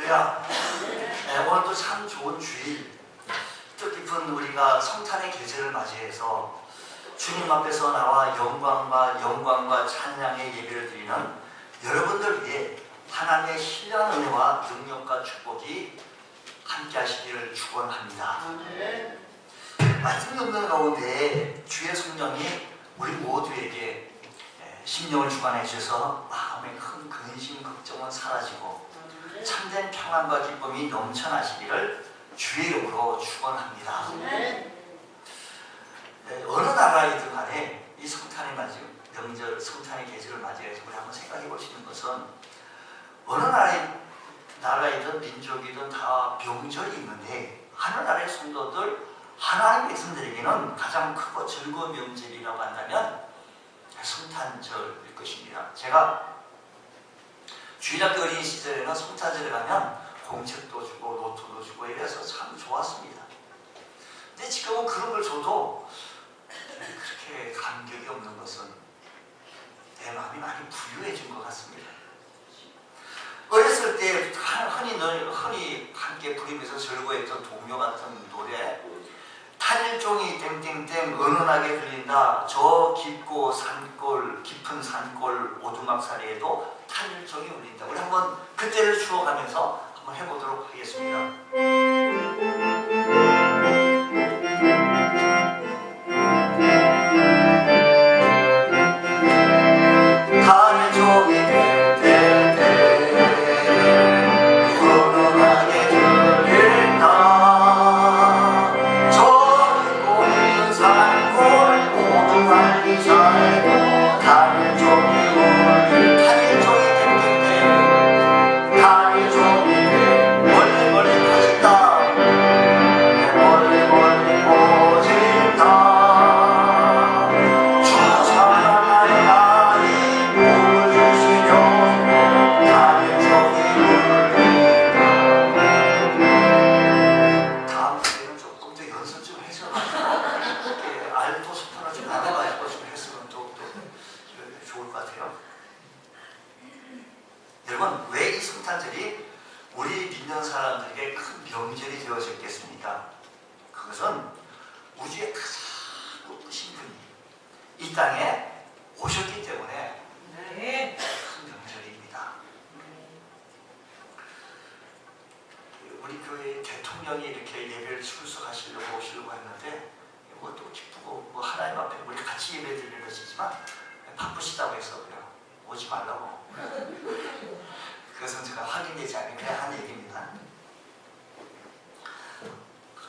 할렐루야. 오늘도 참 좋은 주일, 뜻깊은 우리가 성탄의 계절을 맞이해서 주님 앞에서 나와 영광과 찬양의 예배를 드리는 여러분들 위해 하나님의 신령한 은혜와 능력과 축복이 함께 하시기를 축원합니다. 말씀 읽는 가운데 주의 성령이 우리 모두에게 심령을 주관해 주셔서 마음의 큰 근심 걱정은 사라지고 참된 평안과 기쁨이 넘쳐나시기를 주의 이름으로 축원합니다. 어느 나라이든 간에 이 성탄의 명절, 성탄의 계절을 맞이해서 우리 한번 생각해 볼 수 있는 것은 어느 나라이든 민족이든 다 명절이 있는데 하늘나라의 성도들, 하나님의 백성들에게는 가장 크고 즐거운 명절이라고 한다면 성탄절일 것입니다. 제가 주일학교 어린 시절에는 성탄절에 가면 공책도 주고 로또도 주고 이래서 참 좋았습니다. 근데 지금은 그런 걸 줘도 그렇게 감격이 없는 것은 내 마음이 많이 부유해진 것 같습니다. 어렸을 때 흔히 함께 부르면서 즐거워했던 동요 같은 노래, 탄일종이 땡땡땡 은은하게 들린다. 저 깊은 산골 오두막살이에도 탄일종이 울린다. 우리 한번 그때를 추억하면서 한번 해보도록 하겠습니다. 여러분, 왜 이 성탄절이 우리 믿는 사람들에게 큰 명절이 되어졌겠습니까? 그것은 우주의 가장 높으신 분이 이 땅에 오셨기 때문에 큰 명절입니다. 우리 교회 대통령이 이렇게 예배를 출석하시려고 오시려고 했는데 또 기쁘고 하나님 앞에 우리 같이 예배 드리는 것이지만 바쁘시다고 해서 그냥 오지 말라고. 그것은 제가 확인되지 않게 그냥 한 얘기입니다.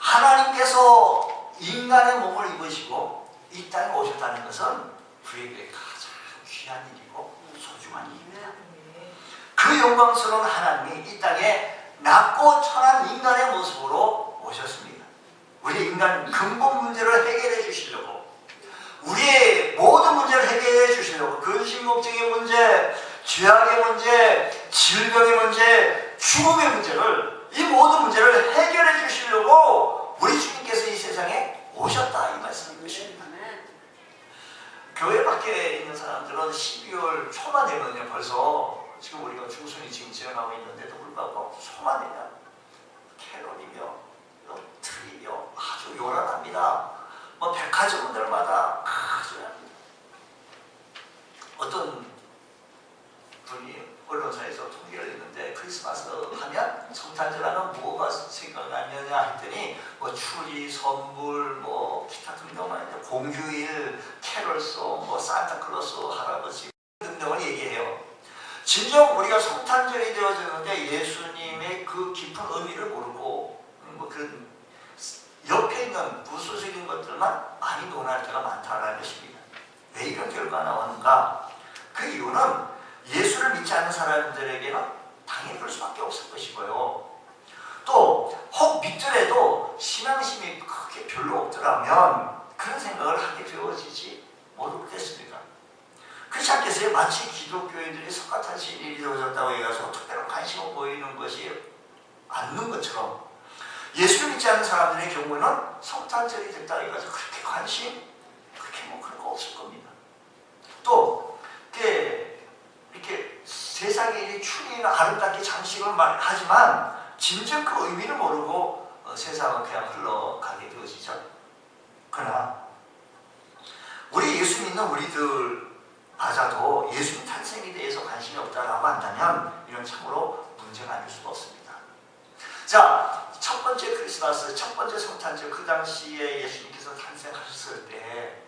하나님께서 인간의 몸을 입으시고 이 땅에 오셨다는 것은 우리에게 가장 귀한 일이고 소중한 일입니다. 그 영광스러운 하나님이 이 땅에 낮고 천한 인간의 모습으로 오셨습니다. 우리 인간 근본 문제를 해결해 주시려고, 우리의 모든 문제를 해결해 주시려고, 근심 걱정의 문제, 죄악의 문제, 질병의 문제, 죽음의 문제를, 이 모든 문제를 해결해 주시려고 우리 주님께서 이 세상에 오셨다, 이 말씀인 것입니다. 교회 밖에 있는 사람들은 12월 초만 되면 벌써 지금 우리가 중순이 지금 지어나고 있는데도 불구하고 초만 되면 캐롤이며 트리며 아주 요란합니다. 백화점들마다 아주 어떤 분이 언론사에서 통계를 냈는데 크리스마스 하면 성탄절 하면 뭐가 생각나느냐 했더니 추리, 선물, 기타 등등만 공휴일, 캐럴송, 산타클로스 할아버지 등등을 얘기해요. 진정 우리가 성탄절이 되어졌는데 예수님의 그 깊은 의미를 모르고 그런 옆에 있는 부수적인 것들만 많이 논할 때가 많다는 것입니다. 왜 이런 결과가 나오는가? 그 이유는 예수를 믿지 않는 사람들에게는 당연히 그럴 수밖에 없을 것이고요. 또 혹 믿더라도 신앙심이 그렇게 별로 없더라면 그런 생각을 하게 되어지지 모르겠습니다. 그렇지 않겠어요? 마치 기독교인들이 석가탄신 일이 되어졌다고 해서 특별한 관심을 보이는 것이 않는 것처럼 예수를 믿지 않는 사람들의 경우에는 성탄절이 됐다 해서 그렇게 관심, 그렇게 그런 거 없을 겁니다. 또 이렇게 세상의 일이 추리나 아름답게 장식을 하지만 진정 그 의미를 모르고 세상은 그냥 흘러가게 되어지죠. 그러나 우리 예수 믿는 우리들마저도 예수님 탄생에 대해서 관심이 없다라고 한다면 이런 참으로 문제가 아닐 수가 없습니다. 자, 첫 번째 크리스마스, 첫 번째 성탄절, 그 당시에 예수님께서 탄생하셨을 때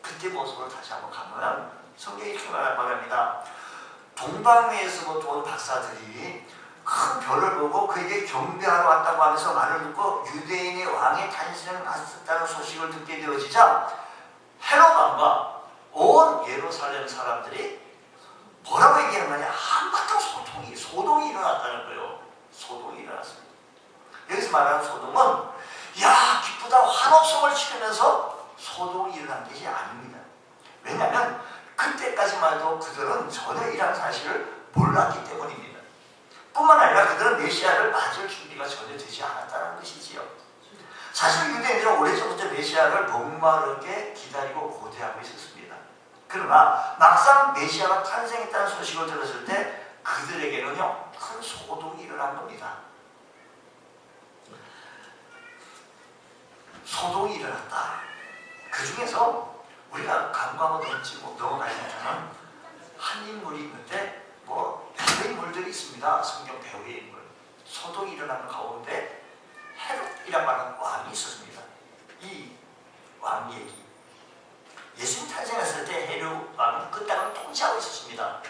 그때 모습으로 다시 한번 가면 성경이 이렇게 말합니다. 동방에서부터 온 박사들이 큰 별을 보고 그에게 경배하러 왔다고 하면서 말을 듣고 유대인의 왕의 탄생을 봤다는 소식을 듣게 되어지자 헤롯 왕과 온 예루살렘 사람들이 뭐라고 얘기하는 거냐? 한바탕 소동이 일어났다는 거예요. 소동이 일어났습니다. 여기서 말하는 소동은 야 기쁘다 환호성을 치르면서 소동이 일어난 것이 아닙니다. 왜냐하면 그때까지만 해도 그들은 전혀 이런 사실을 몰랐기 때문입니다. 뿐만 아니라 그들은 메시아를 맞을 준비가 전혀 되지 않았다는 것이지요. 사실 유대인들은 오래전부터 메시아를 목마르게 기다리고 고대하고 있었습니다. 그러나 막상 메시아가 탄생했다는 소식을 들었을 때 그들에게는요 큰 소동이 일어난 겁니다. 소동이 일어났다. 그 중에서 우리가 간과하고 넘어가려면 한 인물이 있는데 배우의 인물들이 있습니다. 성경 배우의 인물. 소동이 일어나는 가운데 헤롯이라고 하는 왕이 있었습니다. 이 왕 얘기. 예수님 탄생했을 때 헤롯 왕은 그 땅을 통치하고 있었습니다.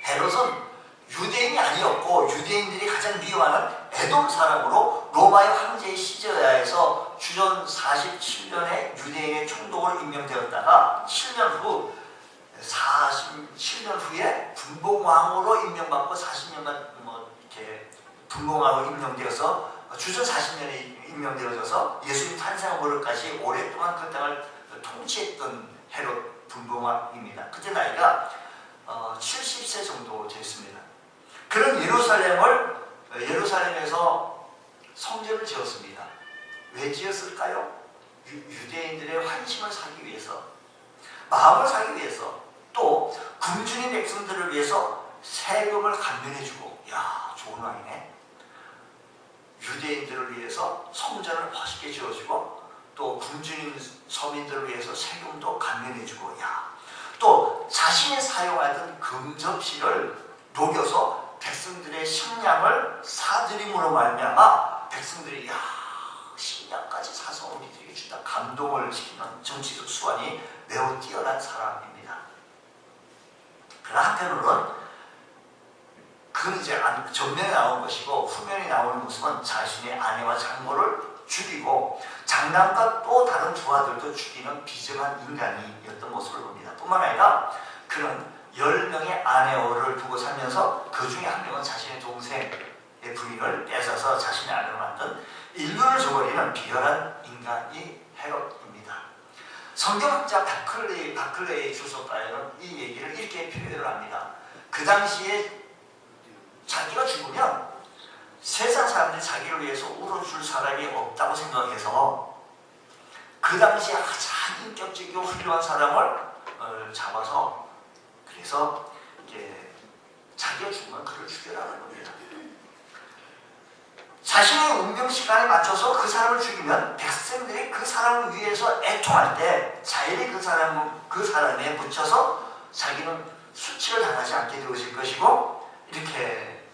헤롯은 유대인이 아니었고 유대인들이 가장 미워하는 에돔 사람으로 로마의 황제의 시저야에서 주전 47년에 유대인의 총독으로 임명되었다가 47년 후에 분봉왕으로 임명받고 40년간 이렇게 분봉왕으로 임명되어서 주전 40년에 임명되어져서 예수님 탄생한 무렵까지 오랫동안 그 땅을 통치했던 헤롯 분봉왕입니다. 그때 나이가 70세 정도 됐습니다. 그런 예루살렘에서 성전을 지었습니다. 왜 지었을까요? 유대인들의 환심을 사기 위해서, 마음을 사기 위해서, 또 굶주린 백성들을 위해서 세금을 감면해주고, 야 좋은 왕이네. 유대인들을 위해서 성전을 멋있게 지어주고, 또 굶주린 서민들을 위해서 세금도 감면해주고, 또 자신이 사용하던 금접시를 녹여서 백성들의 식량을 사드림으로 말미암아 백성들이 식량까지 사서 우리들에게 주다 감동을 시키는 정치적 수완이 매우 뛰어난 사람입니다. 그러나 한편으로는 그건 이제 전면에 나온 것이고 후면에 나오는 모습은 자신의 아내와 장모를 죽이고 장남과 또 다른 두 아들도 죽이는 비정한 인간이었던 모습을 봅니다. 뿐만 아니라 그는 10명의 아내를 두고 살면서 그 중에 한 명은 자신의 동생의 부인을 뺏어서 자신의 아내로 만든 인류를 저버리는 비열한 인간이 헤롯입니다. 성경학자 바클레이 주석가에는 이 얘기를 이렇게 표현을 합니다. 그 당시에 자기가 죽으면 세상 사람들이 자기를 위해서 울어줄 사람이 없다고 생각해서 그 당시에 가장 인격적이고 훌륭한 사람을 잡아서 그래서 이제 자기가 죽으면 그를 죽여라는 겁니다. 자신의 운명 시간에 맞춰서 그 사람을 죽이면 백성들이 그 사람을 위해서 애통할 때 자연히 그 사람에 묻혀서 자기는 수치를 당하지 않게 되어질 것이고 이렇게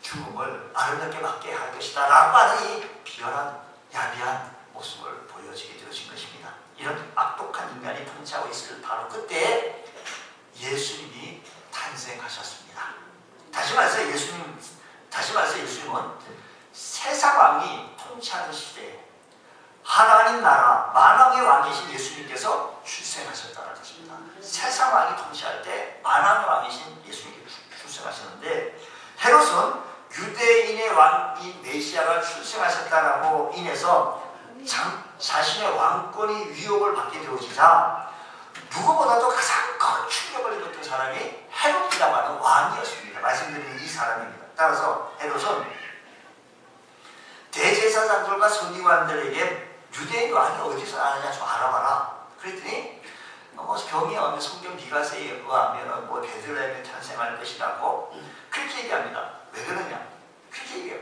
죽음을 아름답게 맞게 할 것이다 라고 하는 이 비열한 야비한 모습을 보여지게 되어진 것입니다. 이런 악독한 인간이 통치하고 있을 바로 그때 예수님이 탄생하셨습니다. 다시 말해서 예수님은 세상 왕이 통치하는 시대에 하나님 나라 만왕의 왕이신 예수님께서 출생하셨다는 것입니다. 세상 왕이 통치할 때 만왕의 왕이신 예수님께서 출생하셨는데 헤롯은 유대인의 왕이 메시아가 출생하셨다라고 인해서 자신의 왕권이 위협을 받게 되어지자 누구보다도 가장 큰 충격을 입었던 사람이 헤롯이라고 하는 왕이었습니다. 말씀드린 이 사람입니다. 따라서 헤롯은 대제사장들과 서기관들에게 유대인 왕이 어디서 나느냐 좀 알아봐라. 그랬더니 경이 오면 성경 미가서에 의하면 뭐 베들레헴에 탄생할 것이라고 그렇게 얘기합니다. 왜 그러냐? 그렇게 얘기해요.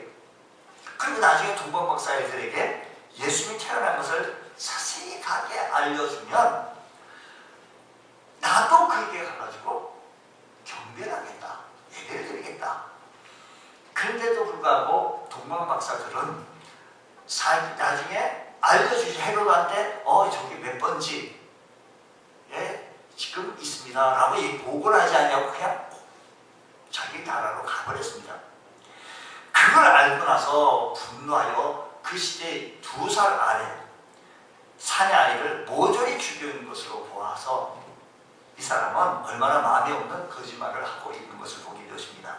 그리고 나중에 동방박사들에게 예수님이 태어난 것을 자세히 가게 알려주면 나도 그에게 가가지고 경배를 하겠다, 예배를 드리겠다. 그런데도 불구하고 동방박사들은 나중에 알려주지 헤로드한테 저기 몇 번지에 지금 있습니다 라고 보고를 하지 않냐고 그냥 자기 나라로 가버렸습니다. 그걸 알고 나서 분노하여 그 시대에 2살 아래 사내 아이를 모조리 죽이는 것으로 보아서 이 사람은 얼마나 마음에 없는 거짓말을 하고 있는 것을 보게 되었습니다.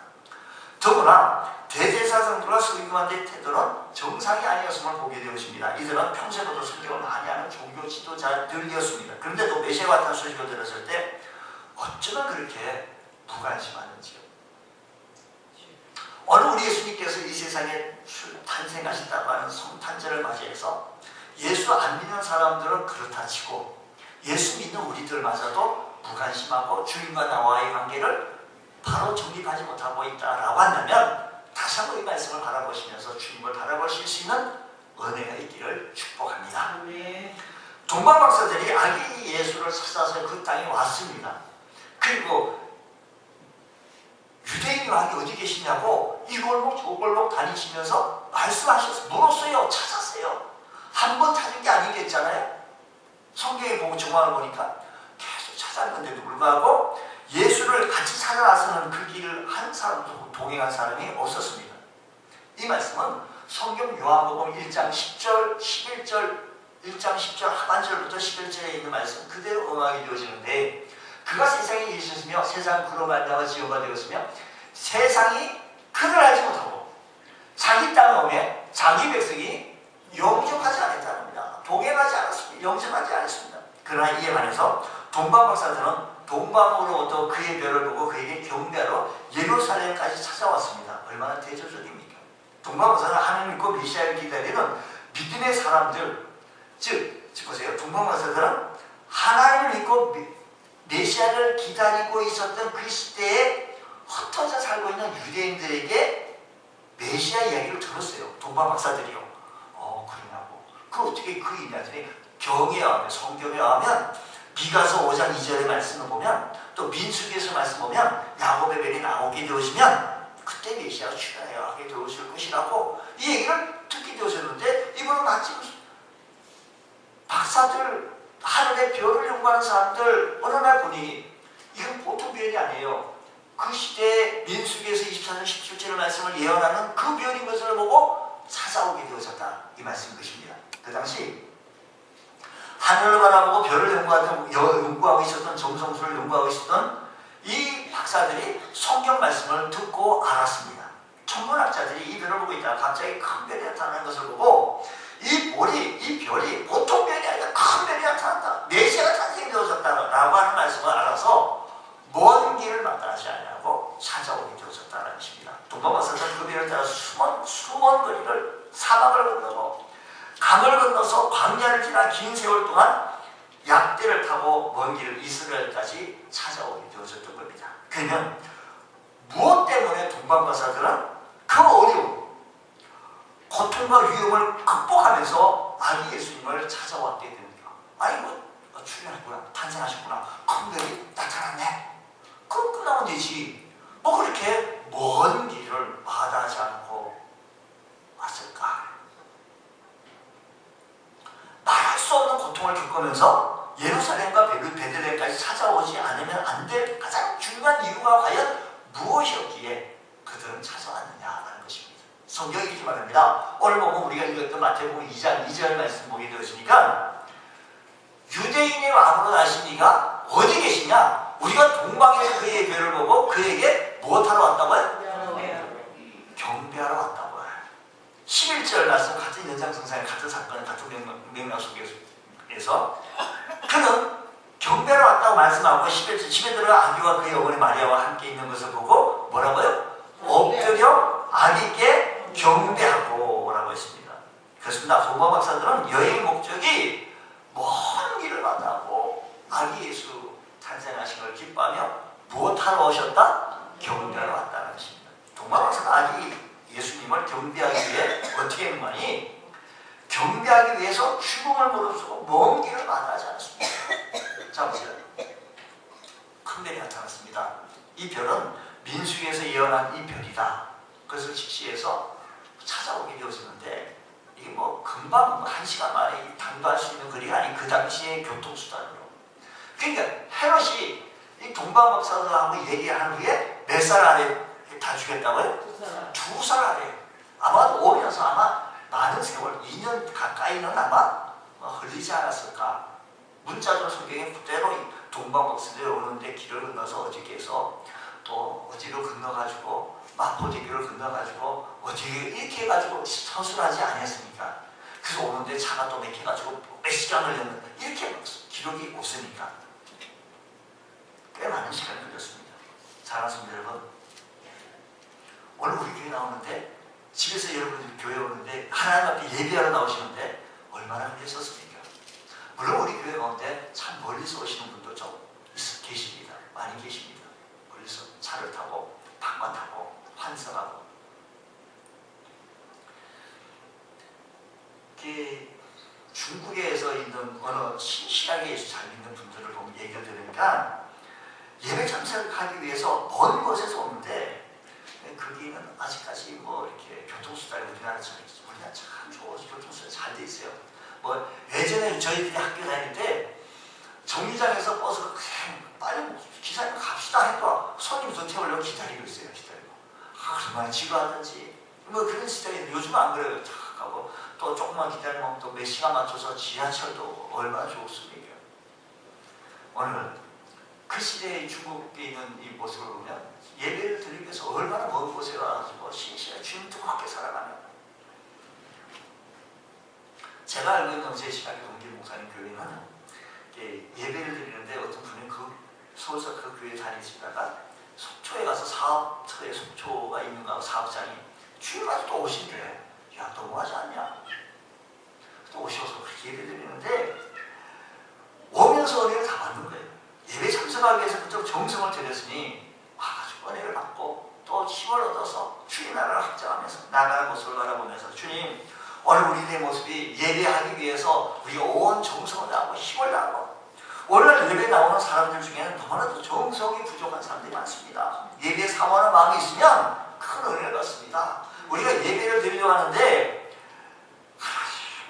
더구나 대제사장들과 서기관들의 태도는 정상이 아니었음을 보게 되었습니다. 이들은 평소에도 성경을 많이 하는 종교 지도자들이었습니다. 그런데도 메시아가 나타난 소식을 들었을 때 어쩌면 그렇게 무관심하는지요. 어느 우리 예수님께서 이 세상에 탄생하신다고 하는 성탄절을 맞이해서 예수 안 믿는 사람들은 그렇다 치고 예수 믿는 우리들마저도 무관심하고 주님과 나와의 관계를 바로 정립하지 못하고 있다라고 한다면 다시 한번 이 말씀을 바라보시면서 주님을 바라보실 수 있는 은혜가 있기를 축복합니다. 동방박사들이 아기 예수를 찾아서 그 땅에 왔습니다. 그리고 유대인 왕이 어디 계시냐고 이 골목 저 골목 다니시면서 말씀하셔서 물었어요. 찾았어요. 한 번 찾은 게 아니겠잖아요. 성경에 보고 정황을 보니까 계속 찾았는데도 불구하고 예수를 같이 찾아 나서는 그 길을 한 사람도 동행한 사람이 없었습니다. 이 말씀은 성경 요한복음 1장 10절, 11절, 1장 10절 하반절부터 11절에 있는 말씀 그대로 응하게 되어지는데 그가 세상에 계셨으며 세상 그로 말미암아 지어가 되었으며 세상이 그를 알지 못하고 자기 땅에 오매 자기 백성이 영접하지 않았다는 겁니다. 동행하지 않았습니다. 영접하지 않았습니다. 그러나 이에 반해서 동방박사들은 동방으로부터 그의 별을 보고 그에게 경배하러 예루살렘까지 찾아왔습니다. 얼마나 대조적입니까? 동방박사는 하나님 믿고 메시아를 기다리는 믿음의 사람들, 즉 보세요. 동방박사들은 하나님을 믿고 메시아를 기다리고 있었던 그 시대에 흩어져 살고 있는 유대인들에게 메시아 이야기를 들었어요. 동방박사들이요. 그러냐고. 그 어떻게 그 인자들이 경에 의하면 성경에 의하면 미가서 5장 2절의 말씀을 보면 또 민수기에서 말씀 보면 야곱의 별이 나오게 되어지면 그때 메시아가 출현해야 하게 되어질 것이라고 이 얘기를 듣게 되어졌는데 이분은 마침 박사들 하늘의 별을 연구하는 사람들 어느 날 보니 이건 보통 별이 아니에요. 그 시대에 민수기에서 24장 17절의 말씀을 예언하는 그 별인 것을 보고 찾아오게 되어졌다. 이 말씀인 것입니다. 그 당시 하늘을 바라보고 별을 연구하고 있었던 점성술을 연구하고 있었던 이 박사들이 성경 말씀을 듣고 알았습니다. 천문학자들이 이 별을 보고 있다가 갑자기 큰 별이 나타나는 것을 보고 이 별이 보통 별이 아니라 큰 별이 나타난다. 메시아가 탄생되어졌다라고 하는 말씀을 알아서 먼 길을 마땅하지 않냐고 찾아오게 되어졌다는 것입니다. 동방박사들은 그 별을 따라 수먼 거리를 사막을 건너고 강을 건너서 광야를 지나 긴 세월 동안 약대를 타고 먼 길을 이스라엘까지 찾아오게 되어졌던 겁니다. 그러면 무엇 때문에 동방박사들은 그 어려움, 고통과 위험을 극복하면서 아기 예수님을 찾아왔게 됩니다. 아이고 출현했구나, 탄생하셨구나, 큰 별이 나타났네. 그럼 끝나면 되지. 뭐 그렇게 먼 길을 마다하지 않고 왔을까? 말할 수 없는 고통을 겪으면서 예루살렘과 베들레헴까지 찾아오지 않으면 안 될 가장 중요한 이유가 과연 무엇이었기에 그들은 찾아왔느냐라는 것입니다. 성경이 이렇게 말합니다. 오늘 보면 우리가 읽었던 마태복음 2장 2절 말씀 보게 되었으니까 유대인의 왕으로 나신 이가 어디 계시냐? 우리가 동방에서 그의 별을 보고 그에게 무엇하러 왔다고요? 경배하러 왔다고요. 11절 말씀 같은 연장선상의 같은 사건, 같은 맥락 속에서 그는 경배하러 왔다고 말씀하고 11절 집에 들어가 아기와 그의 어머니 마리아와 함께 있는 것을 보고 뭐라고요? 엎드려 아기께 경배하고 라고 했습니다. 그렇습니다. 동방박사들은 여행 목적이 먼 길을 마다하고 아기 예수 탄생하신 걸 기뻐하며 무엇하러 오셨다? 경배하러 왔다는 것입니다. 동방박사가 아기 예수님을 경배하기 위해 어떻게 했느니 경배하기 위해서 죽음을 무릅쓰고 먼 길을 마다하지 않았습니다. 자 보세요. 큰 별이 나타났습니다. 이 별은 민수기에서 예언한 이 별이다. 그것을 직시해서 찾아오게 되었는데 이게 뭐 금방 1시간 만에 당도할 수 있는 거리가 아닌 그 당시의 교통수단으로. 그러니까 헤롯이 이 동방박사들하고 얘기한 후에 몇 살 안에 다 죽였다고요? 2살 안에. 아마 오면서 아마 많은 세월, 2년 가까이는 아마 흘리지 않았을까. 문자적 성경에 그대로 동방박사들이 오는데 길을 건너서 어저께 해서 또 어디로 건너가지고 마포대교를 건너가지고 어디 이렇게 해가지고 서술하지 않았습니까? 그래서 오는데 차가 또 막혀가지고 몇 시간 걸렸는데 이렇게 기록이 없으니까 꽤 많은 시간이 걸렸습니다. 사랑하는 성도 여러분, 오늘 우리 교회 나오는데 집에서 여러분들이 교회 오는데 하나님 앞에 예배하러 나오시는데 얼마나 힘드셨습니까? 물론 우리 교회 가운데 참 멀리서 오시는 분도 좀 계십니다. 많이 계십니다. 멀리서 차를 타고 방만 타고 환승하고 중국에서 있는 어느 신실하게 예수 잘 믿는 분들을 보면 얘기를 들으니까 예배 참석하기 위해서 먼 곳에서 오는데 거기는 아직까지 뭐 이렇게 교통수단이 우리나라 참 좋은 교통수단이 잘 돼 있어요. 뭐 예전에 저희들이 학교 다닐 때 정류장에서 버스가 그냥 빨리 기사님 갑시다 해도 손님 더 태우려고 기다리고 있어요. 얼마나 지루하든지 뭐 그런 시대인데 요즘은 안 그래요. 탁 가고 또 조금만 기다리면 또 몇 시간 맞춰서 지하철도 얼마나 좋습니까? 오늘 그 시대의 중국에 있는 이 모습을 보면 예배를 드리기 위해서 얼마나 먼 곳에 가가지고 신실하게 주님 뜨겁게 살아가는. 제가 알고 있는 제 신학교 동기 목사님 교회는 예배를 드리는데 어떤 분이 서울서 그 교회 다니시다가 속초에 가서 사업처에 속초가 있는가 사업장이 주일마다 또 오신대. 야, 너무하지 않냐? 또 오셔서 그렇게 예배 드리는데 오면서 은혜를 다 받는 거예요. 예배 참석하기 위해서 그쪽 정성을 들였으니 와가지고 은혜를 받고 또 힘을 얻어서 주님 나라를 확장하면서 나가는 모습을 바라보면서 주님 오늘 우리의 모습이 예배하기 위해서 우리가 온 정성을 다하고 힘을 다하고 오늘 예배 나오는 사람들 중에는 너무나도 정성이 부족한 사람들이 많습니다. 예배에 사모하는 마음이 있으면 큰 은혜를 받습니다. 우리가 예배를 드리려고 하는데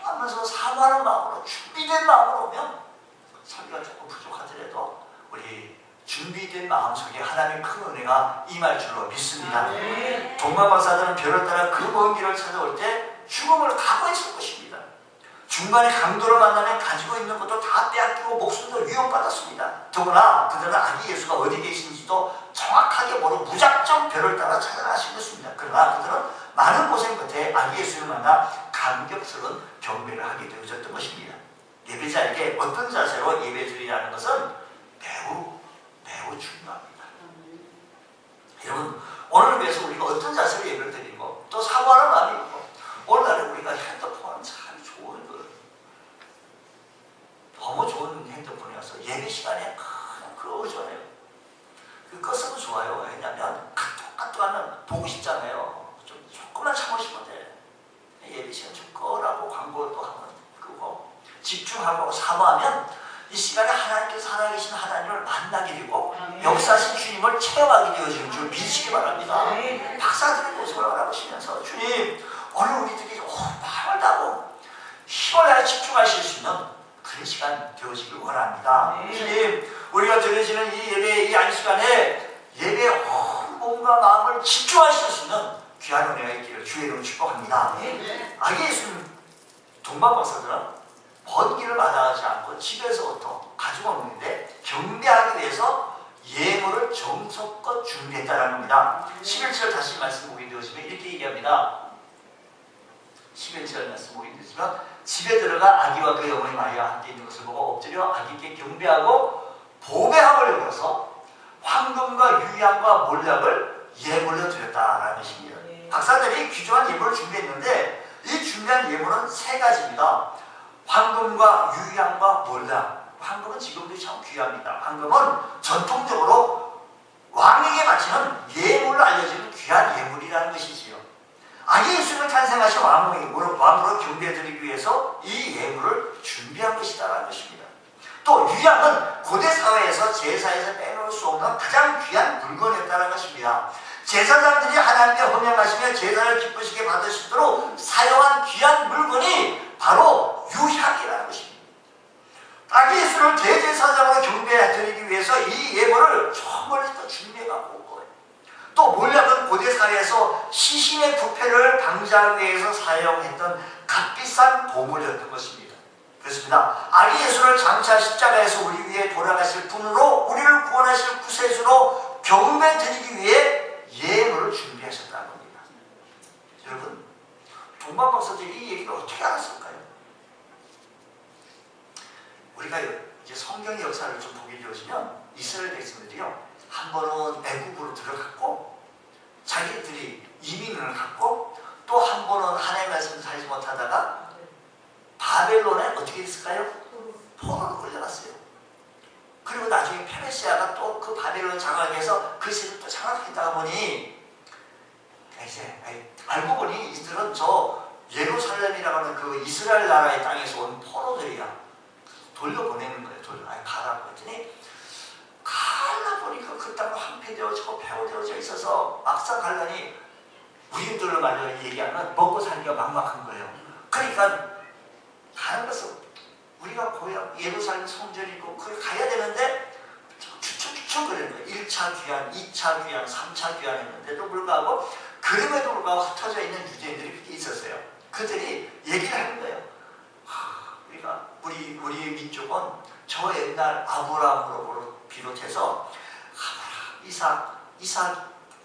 하면서 사모하는 마음으로 준비된 마음으로 오면 설교가 조금 부족하더라도 우리 준비된 마음속에 하나님의 큰 은혜가 임할 줄로 믿습니다. 동방박사들은 별을 따라 그 먼 길을 찾아올 때 죽음을 각오했을 것입니다. 중간에 강도를 만나면 가지고 있는 것도 다 빼앗기고 목숨도 위협받았습니다. 더구나 그들은 아기 예수가 어디 계신지도 정확하게 모르고 무작정 별을 따라 찾아가신 것입니다. 그러나 그들은 많은 고생 끝에 아기 예수를 만나 감격스러운 경배를 하게 되어졌던 것입니다. 예배자에게 어떤 자세로 예배드리라는 것은 매우 중요합니다. 여러분, 오늘을 위해서 우리가 어떤 자세로 예배를 드리고 또 사모하는 마음이 있고 오늘날에 우리가 핸드폰은 참 좋은 거 너무 좋은 핸드폰이어서 예배 시간에 그냥 끌어오잖아요. 껐으면 좋아요. 왜냐하면 카톡 하면 보고 싶잖아요. 조금만 참으시면 돼. 예배 시간 좀 꺼라고 광고도 하면 끄고 집중하고 사모하면 이 시간에 하나님께서 살아계신 하나님을 만나게 되고 역사하신 주님을 체험하게 되어지는 줄 믿으시기 바랍니다. 박사들의 모습을 바라보시면서 주님 오늘 우리들이 마음을 다하고 힘을 다해 집중하실 수 있는 그런 시간 되어지길 원합니다. 주님 우리가 드려지는 이 예배 이 안식간에 예배에 온 몸과 마음을 집중하실 수 있는 귀한 은혜가 있기를 주의 이름으로 축복합니다. 아기 예수님 동방박사들은 먼 길을 마다하지 않고 집에서부터 가지고 오는데 경배하기 위해서 예물을 정성껏 준비했다는 겁니다. 11절 다시 말씀 보게 되어지면 이렇게 얘기합니다. 11절 말씀 보게 되어지면 집에 들어가 아기와 그의 어머니 마리아와 함께 있는 것을 보고 엎드려 아기께 경배하고 보배함을 여겨서 황금과 유향과 몰약을 예물로 드렸다라는 것입니다. 박사들이 귀중한 예물을 준비했는데 이 준비한 예물은 세 가지입니다. 황금과 유향과 몰약. 황금은 지금도 참 귀합니다. 황금은 전통적으로 왕에게 바치는 예물로 알려지는 귀한 예물이라는 것이지요. 아기 예수를 탄생하신 왕으로 경배드리기 위해서 이 예물을 준비한 것이다라는 것입니다. 또 유향은 고대 사회에서 제사에서 빼놓을 수 없는 가장 귀한 물건이었다는 것입니다. 제사장들이 하나님께 헌명하시며 제사를 기쁘시게 받으시도록 사용한 귀한 물건이 바로 유향이라는 것입니다. 아기 예수를 대제사장으로 경배드리기 위해서 이 예물을 저 멀리서 준비해갖고 온 거예요. 또 몰약은 고대 사회에서 시신의 부패를 방지하기 위해서 사용했던 값비싼 보물이었던 것입니다. 그렇습니다. 아기 예수를 장차 십자가에서 우리 위해 돌아가실 분으로 우리를 구원하실 구세주로 경배드리기 위해 예물을 준비하셨다는 겁니다. 여러분, 동방 박사들이 이 얘기를 어떻게 알았을까요? 우리가 이제 성경의 역사를 좀 보게 되어지면 이스라엘 백성들이요, 한 번은 애국으로 들어갔고 자기들이 이민을 갔고 또 한 번은 하나님의 말씀을 살지 못하다가 바벨론에 어떻게 됐을까요? 포로로 끌려갔어요. 그리고 나중에 페르시아가 또 그 바벨론 장악을 해서 그 시를 또 장악했다가 보니 이제 알고 보니 이들은 저 예루살렘이라고 하는 그 이스라엘 나라의 땅에서 온 포로들이야. 돌려보내는 거예요. 가라고 했더니 가라 보니까 그 땅은 황폐되어지고 폐허되어져 있어서 막상 가려니 우리들로 말로 얘기하면 먹고 살기가 막막한 거예요. 그러니까 가는 것은 우리가 고향 예루살렘 성전이고 거기 가야 되는데 추측 그러는 거예요. 1차 귀환, 2차 귀환, 3차 귀환 했는데도 불구하고 그럼에도 불구하고 흩어져 있는 유대인들이 그렇게 있었어요. 그들이 얘기를 하는 거예요. 우리가 우리 민족은 저 옛날 아브라함으로 비롯해서 이삭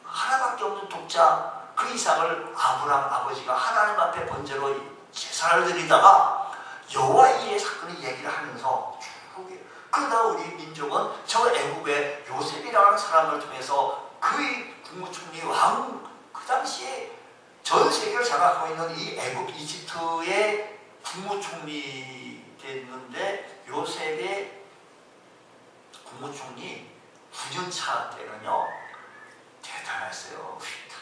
하나밖에 없는 독자 그 이삭을 아브라함 아버지가 하나님 앞에 번제로 제사를 드리다가 여호와 일의 사건을 얘기를 하면서 그러다 우리 민족은 저 애국의 요셉이라는 사람을 통해서 그의 국무총리 왕 그 당시에 전 세계를 장악하고 있는 이 애국 이집트의 국무총리 됐는데 요셉의 국무총리 9년차 때는요 대단했어요. 다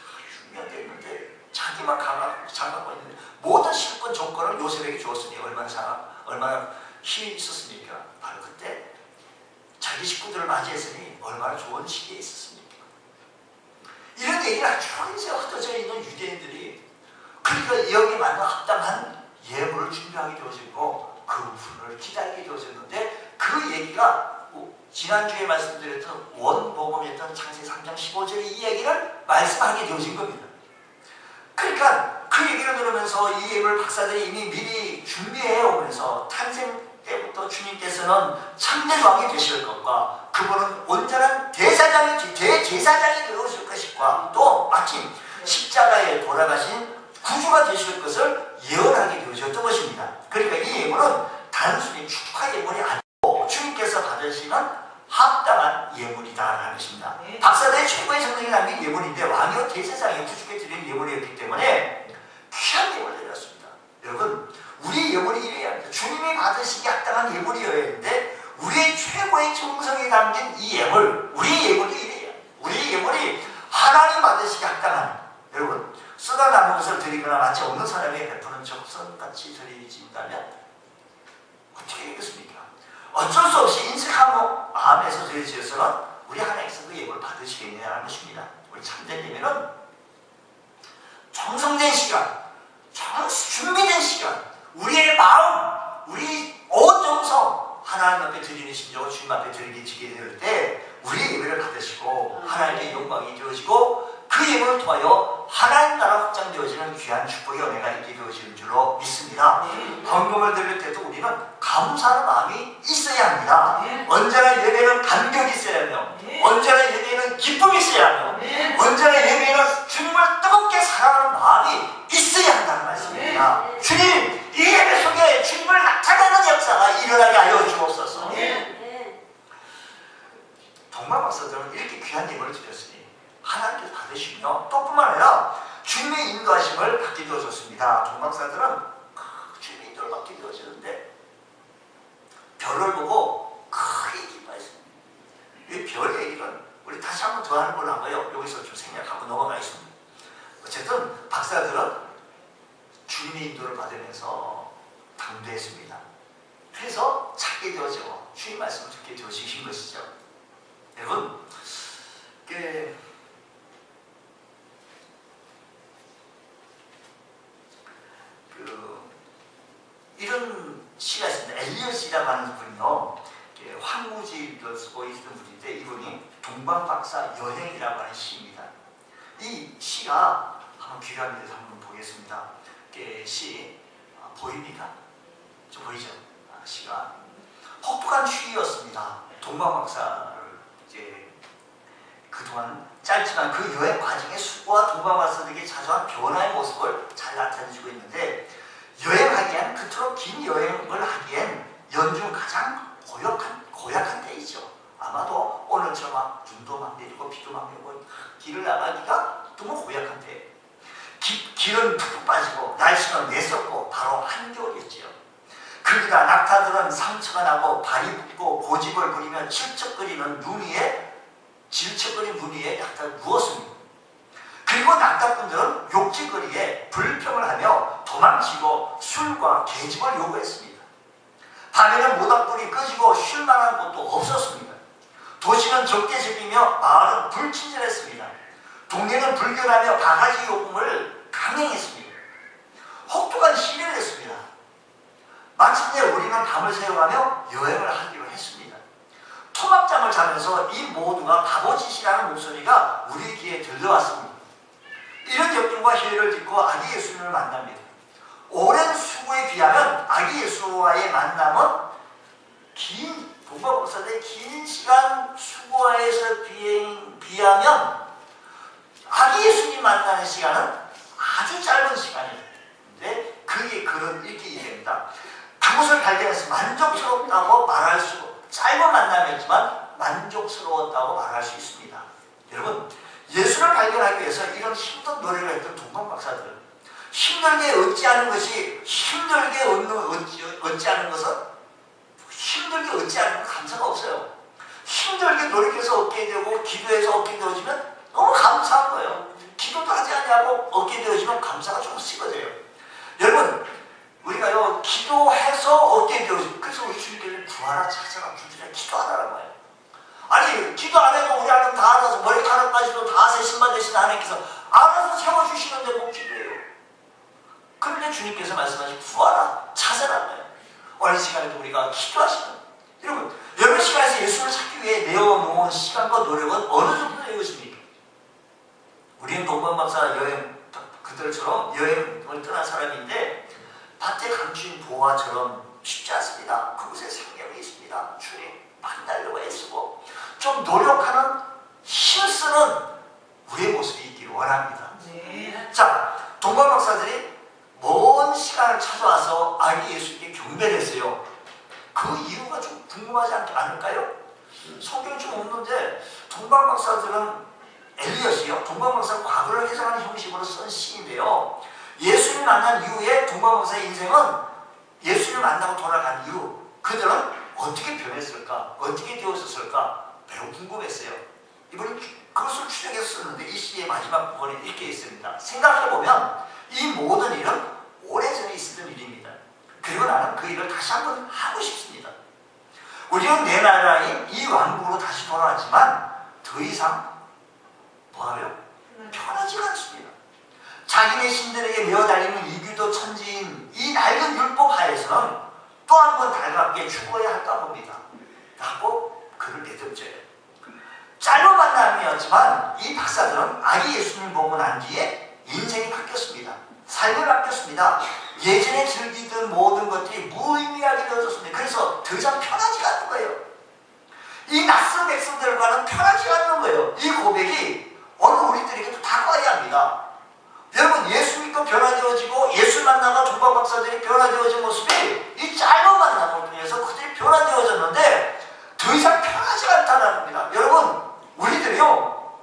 흉년됐는데 자기만 장악하고 있는데 모든 실권 정권을 요셉에게 주었으니 얼마나 힘이 있었습니까? 바로 그때 자기 식구들을 맞이했으니 얼마나 좋은 시기에 있었습니까? 이런 얘기를 아주 이제 흩어져 있는 유대인들이 그러니까 여기에 맞는 합당한 예물을 준비하게 되어지고 그 분을 기다리게 되어졌는데 그 얘기가 지난주에 말씀드렸던 원복음이었던 창세기 3장 15절의 이 얘기를 말씀하게 되어진 겁니다. 그러니까 그 얘기를 들으면서 이 예물 박사들이 이미 미리 준비해 오면서 탄생 때부터 주님께서는 참된 왕이 되실 것과 그분은 온전한 대제사장이 되어질 것과 또 마침 십자가에 돌아가신 구주가 되실 것을 예언하게 되어졌던 것입니다. 그러니까 이 예물은 단순히 축하 예물이 아니고 주님께서 받으시는 합당한 예물이다라는 것입니다. 박사들의 최고의 정성이 담긴 예물인데 왕이요 대제사장이 구주께 드린 예물이었기 때문에 귀한 예물을 드렸습니다. 여러분, 우리 예물이 이래야 합니다. 주님이 받으시기 합당한 예물이어야 했는데 우리의 최고의 정성이 담긴 이 예물, 우리 예물이 이래야 합니다. 우리 예물이 하나님 받으시기 합당한, 여러분, 쓰다 남은 것을 드리거나 마치 없는 사람에게 베푸는 적선같이 드리진다면 어떻게 되겠습니까? 어쩔 수 없이 인색한 마음에서 드려지어서는 우리 하나님께서 그 예물을 받으시겠느냐는 것입니다. 우리 참된 예물은 정성된 시간, 준비된 시간, 우리의 마음, 우리 온 정성 하나님 앞에 드리는 심정을 주님 앞에 드리게 될 때 우리의 예배를 받으시고 하나님의 영광이 되어지고 그 예물을 통하여 하나님 나라 확장되어지는 귀한 축복의 은혜가 있게 되어지는 줄로 믿습니다. 헌금을 드릴 때도 우리는 감사하는 마음이 있어야 합니다. 언제나 예배는 감격이 있어야 하며 언제나 예배는 기쁨이 있어야 하며 언제나 예배는 주님을 뜨겁게 사랑하는 마음이 있어야 한다는 말씀입니다. 주님, 이 예배 속에 주님을 나타내는 역사가 일어나게 하여 주옵소서. 동방 박사들은 이렇게 귀한 예물을 드렸으니 하나님께서 받으시며 또 뿐만 아니라 주님의 인도하심을 받게 되어졌습니다. 동방 박사들은 주님의 인도를 받게 되어졌는데 별을 보고 이 별 얘기는 우리 다시 한번 더 하는 걸로 하고요. 여기서 좀 생략하고 넘어가겠습니다. 어쨌든 박사들은 주님의 인도를 받으면서 당도했습니다. 그래서 찾게 되어져 주님 말씀을 듣게 되어지신 것이죠. 여러분, 이런 시가 있습니다. 엘리엇이라고 하는 분이요, 황무지를 쓰고 있는 분인데 이분이 동방박사 여행이라고 하는 시입니다. 이 시가 한번 귀감이 돼서 한번 보겠습니다. 시 보입니까? 좀 보이죠? 시가 혹독한 추위였습니다. 동방박사를 이제 그동안 짧지만 그 여행 과정의 수고와 동방박사들에게 자주한 변화의 모습을 잘 나타내주고 있는데, 여행하기엔, 그토록 긴 여행을 하기엔 연중 가장 고약한 때이죠. 아마도 오늘처럼 막 눈도 막 내리고 비도 막 내리고 길을 나가기가 너무 고약한 때, 길은 푹 빠지고 날씨는 내썩고 바로 한겨울이었지요. 그러다 낙타들은 상처가 나고 발이 붓고 고집을 부리며 질척거리는 눈 위에 낙타를 누웠습니다. 그리고 낙타꾼들은 욕짓거리에 불평을 하며 도망치고 술과 계집을 요구했습니다. 밤에는 모닥불이 꺼지고 쉴 만한 곳도 없었습니다. 도시는 적대적이며 마을은 불친절했습니다. 동네는 불결하며 바가지 요금을 강행했습니다. 혹독한 시위를 했습니다. 마침내 우리는 밤을 새워가며 여행을 하기로 했습니다. 토막잠을 자면서 이 모두가 바보짓이라는 목소리가 우리 귀에 들려왔습니다. 이런 역경과 희열을 딛고 아기 예수님을 만납니다. 오랜 수고에 비하면 아기 예수와의 만남은 동방박사들의 긴 시간 수고에서 비하면 아기 예수님 만나는 시간은 아주 짧은 시간이에요. 그게 이렇게 됩니다. 그것을 발견해서 만족스럽다고 말할 수, 짧은 만남이었지만 만족스러웠다고 말할 수 있습니다. 여러분, 예수를 발견하기 위해서 이런 힘든 노력을 했던 동방박사들, 힘들게 얻지 않은 것이 힘들게 얻지 않은 것은 힘들게 얻지 않으면 감사가 없어요. 힘들게 노력해서 얻게 되고 기도해서 얻게 되어지면 너무 감사한 거예요. 기도도 하지 않냐고 얻게 되어지면 감사가 조금 식어져요. 여러분, 우리가요, 기도해서 얻게 되어지면, 그래서 우리 주님께서 구하라, 찾아라, 부르라, 기도하라는 거예요. 아니, 기도 안 해도 우리 하나님 다 알아서 머리카락까지도 다 세신만 되신 하나님께서 알아서 채워주시는데 꼭 기도해요. 그런데 주님께서 말씀하신 구하라, 찾아라는 거예요. 오늘 시간에도 우리가 기도하시는, 여러분 시간에서 예수를 찾기 위해 내어놓은 시간과 노력은 어느 정도 되는 것입니까? 우리는 동방박사 그들처럼 여행을 떠난 사람인데 밭에 감춘 보화처럼 쉽지 않습니다. 그곳에 생명이 있습니다. 주님 만나려고 애쓰고 좀 노력하는 힘쓰는 우리의 모습이 있기를 원합니다. 네. 자, 동방박사들이 먼 시간을 찾아와서 아기 예수님께 경배를 했어요. 그 이유가 좀 궁금하지 않을까요? 성경이 좀 없는데 동방박사들은 엘리엇이요, 동방박사 과거를 회상하는 형식으로 쓴 시인데요. 예수님을 만난 이후에 동방박사의 인생은 예수님을 만나고 돌아간 이후 그들은 어떻게 변했을까? 어떻게 되었을까? 매우 궁금했어요. 이분이 그것을 추적해서 썼는데 이 시의 마지막 부분에 이렇게 있습니다. 생각해보면 이 모든 일은 오래전에 있었던 일입니다. 그리고 나는 그 일을 다시 한번 하고 싶습니다. 우리는 내 나라인 이 왕국으로 다시 돌아왔지만 더 이상 뭐하요? 편하지가 않습니다. 자기네 신들에게 메어달리는 이규도 천지인 이 낡은 율법 하에서는 또 한 번 달갑게 죽어야 할까 봅니다. 라고 그를 내던져요. 짧은 만남이었지만 이 박사들은 아기 예수님 보고 난 뒤에 인생이 바뀌었습니다. 삶이 바뀌었습니다. 예전에 즐기던 모든 것들이 무의미하게 되어졌습니다. 그래서 더 이상 편하지가 않는 거예요. 이 낯선 백성들과는 편하지가 않는 거예요. 이 고백이 오늘 우리들에게도 다가와야 합니다. 여러분, 예수 믿고 변화되어지고 예수 만나가 동방박사들이 변화되어진 모습이 이 짧은 만남을 통해서 그들이 변화되어졌는데 더 이상 편하지가 않다는 겁니다. 여러분, 우리들이요,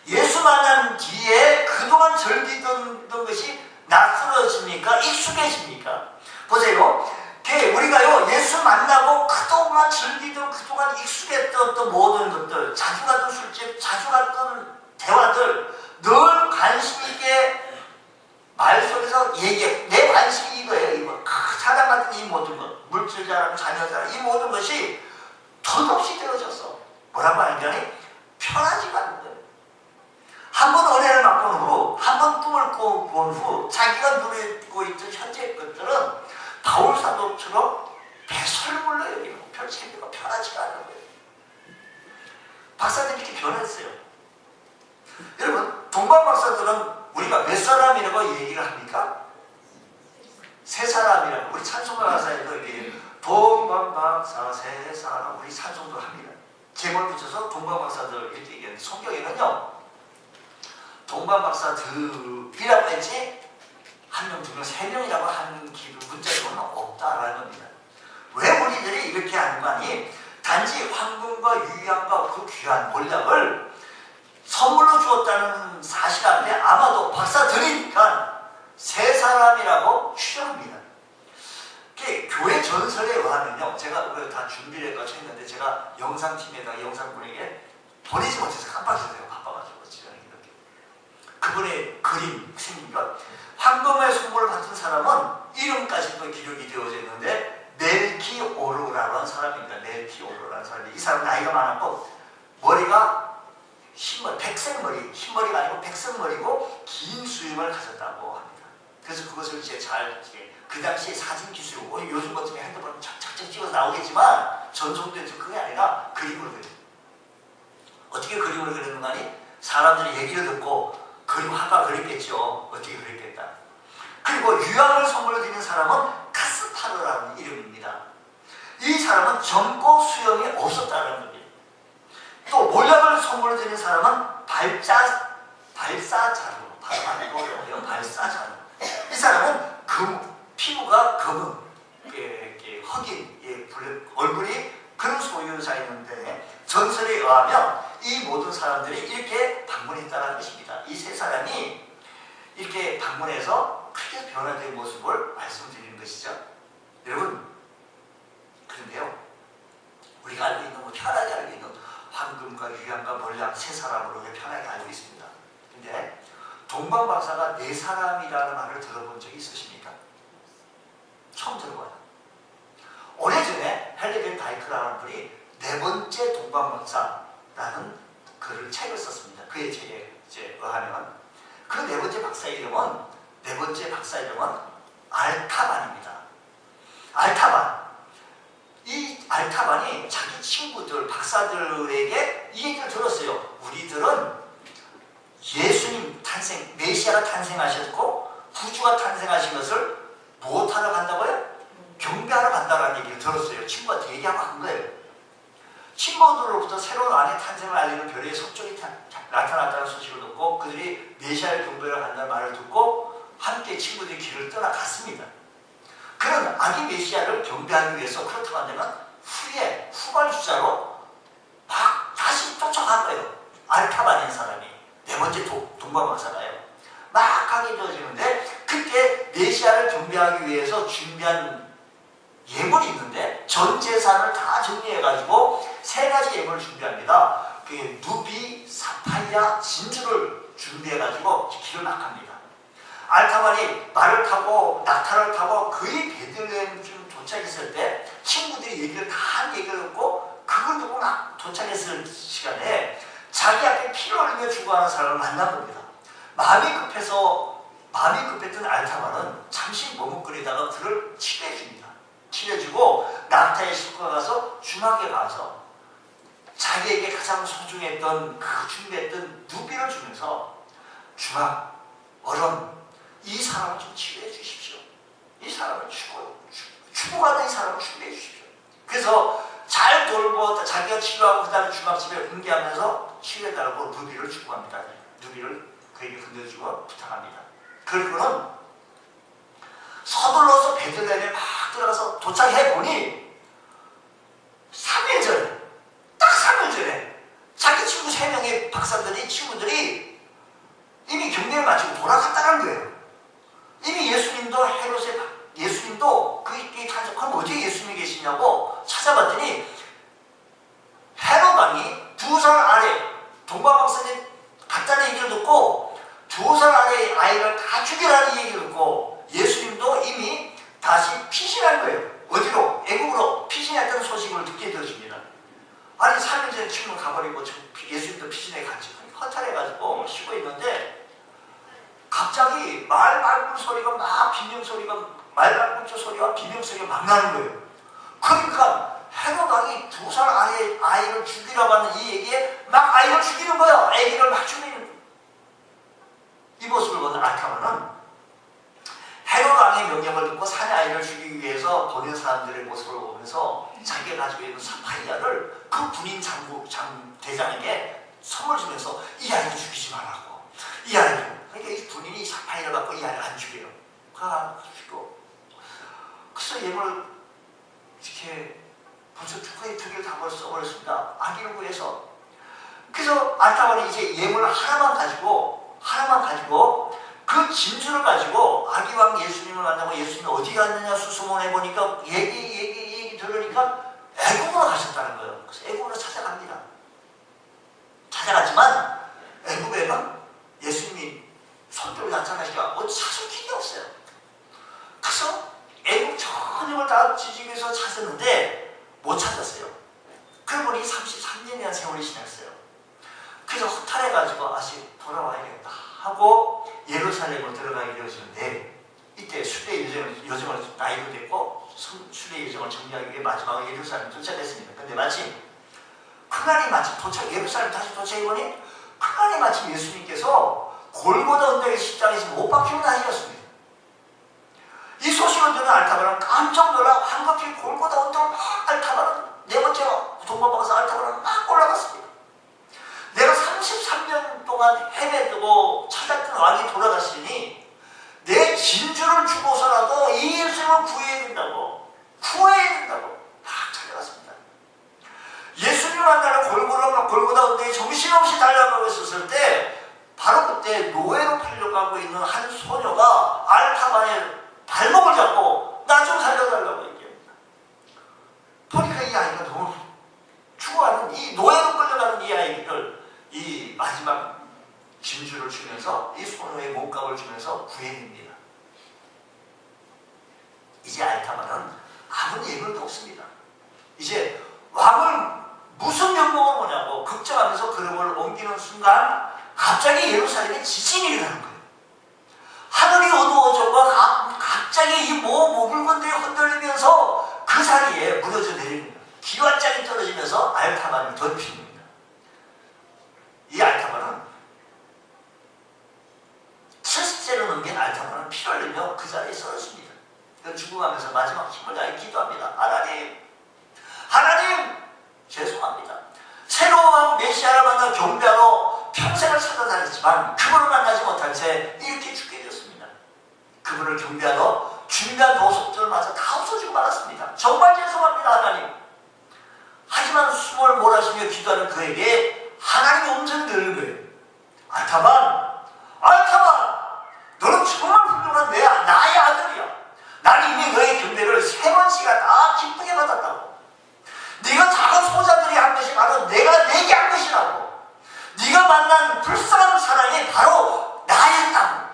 예수 만난 뒤에 그동안 즐기던 것이 낯설어집니까? 익숙해집니까? 보세요. 우리가요, 예수 만나고 그동안 즐기던, 그동안 익숙했던 또 모든 것들, 자주 갔던 술집, 자주 갔던 대화들, 늘 관심 있게 말 속에서 얘기해. 내 관심이 이거예요, 이거. 사랑 같은 이 모든 것, 물질 자랑, 자녀 자랑, 이 모든 것이 덧없이 되어졌어. 뭐라고 하는지 편하지가 않는 거예요. 한 번 은혜를 맛본 후, 한 번 꿈을 꿔본 후, 자기가 누리고 있던 현재의 것들은 바울 사도처럼 배설물로 여기고 별 재미가 편하지가 않은 거예요. 박사들이 이렇게 변했어요. 여러분, 동방 박사들은 우리가 몇 사람이라고 얘기를 합니까? 세 사람이라고. 우리 찬송가 가사에도 이렇게 동방 박사 세 사람, 우리 찬송도 합니다. 제목을 붙여서 동방 박사들 이렇게 얘기하는데, 성경에는요, 동방 박사들이라고 했지 한 명, 두 명, 세 명이라고 하는 문자로는 없다라는 겁니다. 왜 우리들이 이렇게 하는 거 아니? 단지 황금과 유향과 그 귀한 몰약을 선물로 주었다는 사실 안에 아마도 박사들이니까 세 사람이라고 추정합니다. 교회 전설에 의하면요, 제가 그걸 다 준비를 해서 했는데 제가 영상팀에다가 영상분에게 보내지 못해서 깜빡했어요. 바빠가지고 지금 이렇게. 그분의 그림, 생긴것. 황금의 선물을 받은 사람은 이름까지도 기록이 되어져 있는데 멜키오르라는 사람입니다. 멜키오르라는 사람이. 이 사람 나이가 많았고 머리가 흰머리, 백색머리, 흰머리가 아니고 백색머리고 긴 수염을 가졌다고 합니다. 그래서 그것을 이제 잘 그 당시에 사진 기술, 요즘 같은 핸드폰 착착착 찍어서 나오겠지만 전송된 그게 아니라 그림으로 그려요. 어떻게 그림으로 그리는 거 아니? 사람들이 얘기를 듣고 그림 화가 그렸겠죠. 어떻게 그렸겠다. 그리고 유향을 선물로 드리는 사람은 카스파르라는 이름입니다. 이 사람은 젊고 수염이 없었다는 겁니다. 또 몰약을 선물로 드리는 사람은 발사자루, 발사자루. 이 사람은 피부가 검은, 흑인, 얼굴이 그런 소유자였는데 전설에 의하면 이 모든 사람들이 이렇게 방문했다는 것입니다. 이 세 사람이 이렇게 방문해서 크게 변화된 모습을 말씀드리는 것이죠. 여러분, 그런데요, 우리가 알고 있는, 편하게 알고 있는 황금과 유향과 몰약 세 사람으로 편하게 알고 있습니다. 근데 동방 박사가 네 사람이라는 말을 들어본 적이 있으십니까? 처음 들어봐요. 오래전에 헬리벤 다이크라는 분이 네 번째 동방 박사라는 글을 책을 썼습니다. 그의 책에 의하면 그 네 번째 박사 이름은 알타반입니다. 알타반. 이 알타반이 자기 친구들, 박사들에게 이 얘기를 들었어요. 우리들은 예수님 탄생, 메시아가 탄생하셨고 구주가 탄생하신 것을 무엇하러 간다고요? 경배하러 간다는 얘기를 들었어요. 친구한테 얘기하고 간 거예요. 친구들로부터 새로운 아내 탄생을 알리는 별의 서쪽이 나타났다는 소식을 듣고 그들이 메시아를 경배하러 간다는 말을 듣고 함께 친구들이 길을 떠나갔습니다. 그런 아기 메시아를 경배하기 위해서 그렇다고 한다면 후에 후발주자로 막 다시 쫓아간 거예요. 알타반인 사람이. 네 번째 동방박사가요. 막 가게 되어지는데 그때 메시아를 경배하기 위해서 준비한 예물이 있는데 전 재산을 다 정리해가지고 세 가지 예물을 준비합니다. 그 누비, 사파이아, 진주를 준비해가지고 길을 막 갑니다. 알타반이 말을 타고 낙타를 타고 거의 베들레헴쯤 도착했을 때 친구들이 얘기를 다 한 얘기를 듣고 그걸 듣고 막 도착했을 시간에 자기 앞에 피를 흘리며 죽어가는 사람을 만난 겁니다. 마음이 급했던 알타반은 잠시 머뭇거리다가 그를 치료해줍니다. 치료해주고 낙타에 싣고 가서 주막에 가서 자기에게 가장 소중했던 그 준비했던 누비를 주면서 주막, 어른, 이 사람을 좀 치료해 주십시오. 이 사람을 죽어가는 이 사람을 치료해 주십시오. 그래서 잘 돌보 자기가 치료하고 그 다음에 주막집에 응대하면서 치료해달라고 누비를 주고 갑니다. 누비를 그에게 건네주고 부탁합니다. 그리고는 서둘러서 베들레헴에 막 들어가서 도착해보니 3일 전에, 딱 3일 전에 자기 친구 3명의 박사들이, 친구들이 이미 경례를 마치고 돌아갔다는 거예요. 이미 예수님도 그게 탄생, 그럼 소식이냐고 찾아봤더니 헤롯 왕이 2살 아래 동방박사님 갔다는 얘기를 듣고 2살 아래 아이를 다 죽이라는 얘기를 듣고 예수님도 이미 다시 피신한 거예요. 어디로? 애국으로 피신했다는 소식을 듣게 되어집니다. 아니 3일 전에 친구를 가버리고 예수님도 피신해 가지고 허탈해가지고 쉬고 있는데 갑자기 말 밟는 소리가 막 비명 소리가 말 밟는 소리와 비명 소리가 막 나는 거예요. 그러니까 헤롯 왕이 2살 아래 아이를 죽이라고 하는 이 얘기에 막 아이를 죽이는 거야. 아기를 막 죽이는 이 모습을 보는 알타바는 헤롯 왕의 명령을 듣고 산의 아이를 죽이기 위해서 보낸 사람들의 모습을 보면서 자기가 가지고 있는 사파이아를 그 군인 대장에게 선물 주면서 이 아이를 죽이지 말라고. 이 아이를. 그러니까 이 군인이 사파이아를 갖고 이 아이를 안 죽여요. 죽이고. 그래서 얘를 이렇게 벌써 두꺼이 2개를 다 써버렸습니다. 아기를 구해서. 그래서 알타바는 이제 예물 하나만 가지고 그 진주를 가지고 아기왕 예수님을 만나고 예수님이 어디 갔느냐 수소문해 보니까 얘기 들으니까 애국으로 가셨다는 거예요. 그래서 애국으로 찾아갑니다. 찾아갔지만 애국에는 예수님이 손들고 나타나시니까 찾을 길이 없어요. 그래서 애국 전역을 다 뒤지면서 찾았는데 못 찾았어요. 그러고 보니 33년이라는 세월이 지났어요. 그래서 허탈해가지고 아직 돌아와야겠다 하고 예루살렘으로 들어가게 되어지는데 이때 순례 여정을 나이도 됐고 순례 여정을 정리하기 위해 마지막으로 예루살렘에 도착했습니다. 근데 마침 그날이 마침 예루살렘 다시 도착해보니 그날이 마침 예수님께서 골고다 언덕의 십자가에서 못 박히고 나셨습니다. 이 소식을 듣는 알타바는 깜짝 놀라 황급히 골고다 언덕을 막 알타바는 네 번째로 동방박사 알타바는 막 올라갔습니다. 내가 33년 동안 헤매고 찾았던 왕이 돌아갔으니 내 진주를 주고서라도 이 예수님을 구해야 된다고 막 찾아갔습니다. 예수님을 만나러 골고다 언덕에 정신없이 달려가고 있었을 때 바로 그때 노예로 팔려고 하고 있는 한 소녀가 알타바의 발목을 잡고 나 좀 살려달라고 얘기합니다. 보니까 이 아이가 너무 죽어가는 이 노예로 끌려가는 이 아이를 이 마지막 진주를 주면서 이 소녀의 몸값을 주면서 구해냅니다. 이제 알타바는 아무 예물도 없습니다. 이제 왕을 무슨 명목으로 보냐고 걱정하면서 그름을 옮기는 순간 갑자기 예루살렘에 지진이 일어나는 거예요. 하늘이 어두워졌고 갑자기 이 물건들이 흔들리면서 그 자리에 무너져 내립니다. 기와장이 떨어지면서 알타바를 덮입니다. 이 알타바는 70세를 넘긴 알타바는 피를 흘리며 그 자리에 쓰러집니다. 죽어가면서 마지막 힘을 다해 기도합니다. 하나님 죄송합니다. 새로운 왕 메시아를 만나 경배하러 평생을 찾아다녔지만 그분을 만나지 못한 채 이렇게 죽게 되었습니다. 그분을 경배하러 준비한 노속들마저 다 없어지고 말았습니다. 정말 죄송합니다 하나님. 하지만 숨을 몰아쉬며 기도하는 그에게 하나님의 음성이 들리는 거예요. 알타바 너는 정말 훌륭한 나의 아들이야. 나는 이미 너의 경배를 3번씩이나 다 기쁘게 받았다고. 네가 작은 소자들이 한 것이 바로 내가 내게 한 것이라고. 네가 만난 불쌍한 사랑이 바로 나였다고.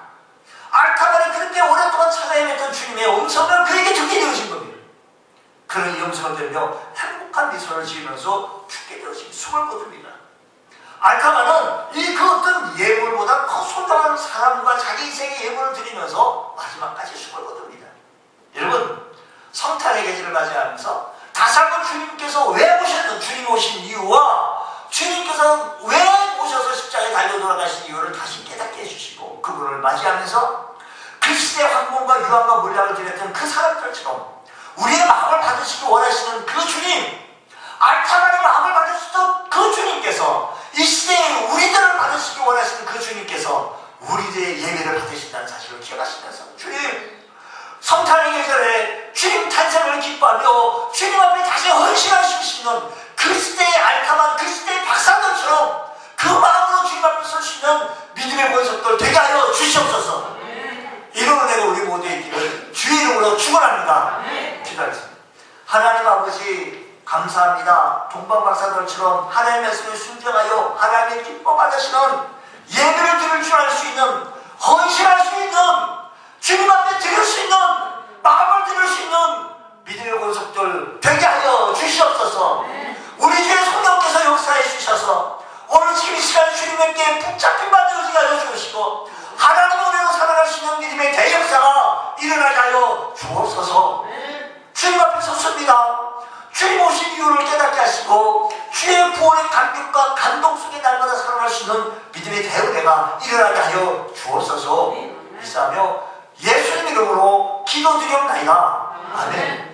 알타바는 그렇게 오랫동안 찾아 헤맸던 주님의 음성을 그에게 듣게 되어진 겁니다. 그런 이 음성을 들으며 행복한 미소를 지으면서 죽게 되어진 숨을 거둡니다. 알타바는 이 그 어떤 예물보다 더 소중한 사람과 자기 인생의 예물을 드리면서 마지막까지 숨을 거둡니다. 여러분, 성탄의 계절을 맞이하면서 다시 한번 주님께서 왜 오셨든 주님 오신 이유와 주님께서 왜 오셔서 십자가에 달려 돌아가신 이유를 다시 깨닫게 해주시고 그분을 맞이하면서 그 시대 황금과 유황과 물량을 드렸던 그 사람들처럼 우리의 마음을 받으시기 원하시는 그 주님, 알타바의 마음을 받으시던 그 주님께서 이 시대에 우리들을 받으시기 원하시는 그 주님께서 우리들의 예배를 받으신다는 사실을 기억하시면서 주님, 성탄의 계절에 주님 탄생을 기뻐하며 주님 앞에 다시 헌신하실 수 있는 그 시대의 알타바, 그 시대의 박사들처럼 그 마음으로 주님 앞에 설 수 있는 믿음의 권속들 되게 하여 주시옵소서. 이런 은혜가 우리 모두의 길을 주의 이름으로 축원합니다. 기도하겠습니다. 하나님 아버지 주님께 붙잡힌 바 되어지게 하여 주시고 하나님의 은혜로 살아갈 수 있는 믿음의 대역사가 일어나게 하여 주옵소서. 주님 앞에 섰습니다. 주님 오신 이유를 깨닫게 하시고 주의 구원의 감격과 감동 속에 날마다 살아갈 수 있는 믿음의 대은혜가 일어나게 하여 주옵소서. 이사하며 예수님 이름으로 기도드리옵나이다. 아멘.